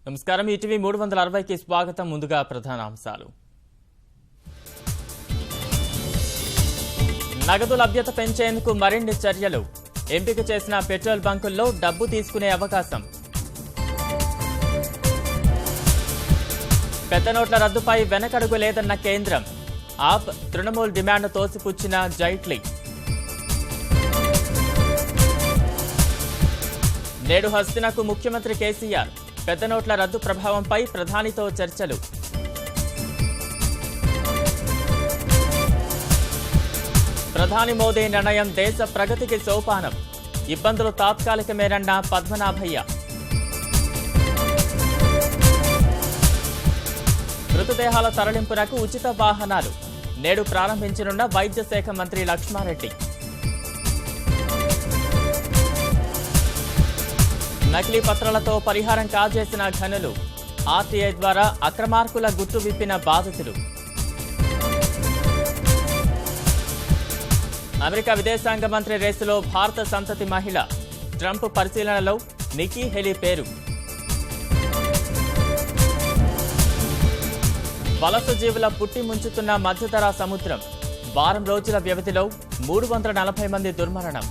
నమస్కారం ఈటీవీ 360కి స్వాగతం. ముందుగా ప్రధాన అంశాలు. నగదు లభ్యత పెంచేందుకు మరిన్ని చర్యలు. ఎంపిక చేసిన పెట్రోల్ బంకుల్లో డబ్బు తీసుకునే అవకాశం. పెద్ద నోట్ల రద్దుపై వెనకడుగు లేదన్న కేంద్రం. ఆప్ తృణమూల్ డిమాండ్ తోసిపుచ్చిన జైట్లీ. నేడు హస్తినకు ముఖ్యమంత్రి కేసీఆర్. పెద్ద నోట్ల రద్దు ప్రభావంపై ప్రధానితో చర్చలు. ప్రధాని మోదీ నిర్ణయం దేశ ప్రగతికి సోపానం. ఇబ్బందులు తాత్కాలికమేనన్న పద్మనాభయ్య. మృతదేహాల తరలింపునకు ఉచిత వాహనాలు. నేడు ప్రారంభించనున్న వైద్య శాఖ మంత్రి లక్ష్మారెడ్డి. నకిలీ పత్రాలతో పరిహారం కాజేసిన ఘనులు. ఆర్టీఐ ద్వారా అక్రమార్కుల గుట్టు విప్పిన బాధితులు. అమెరికా విదేశాంగ మంత్రి రేసులో భారత సంతతి మహిళ. ట్రంప్ పరిశీలనలో నికీ హెలీ పేరు. వలస జీవుల పుట్టి ముంచుతున్న మధ్యధరా సముద్రం. వారం రోజుల వ్యవధిలో 340 మంది దుర్మరణం.